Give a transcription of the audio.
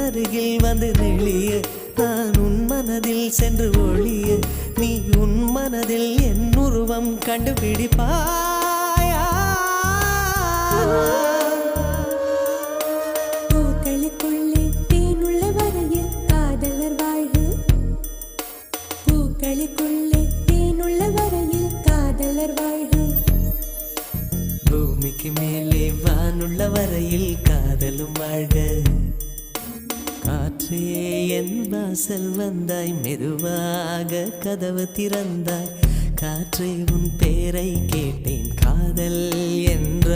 அருகில் வந்து நெளிய நான் உன் மனதில் சென்று ஒளிய நீ உன் மனதில் என் உருவம் கண்டுபிடிப்பாயா பூக்களுக்குள்ளே தேனுள்ள வரையில் காதலர் வாழ்வு பூக்களுக்குள்ளே தேனுள்ள வரையில் காதலர் வாழ்வு பூமிக்கு மேலே வானுள்ள வரையில் காதலும் வாழ்க காற்றே என் வாசல் வந்தாய் மெதுவாக கதவு திறந்தாய் காற்றே உன் பேரை கேட்டேன் காதல் என்ற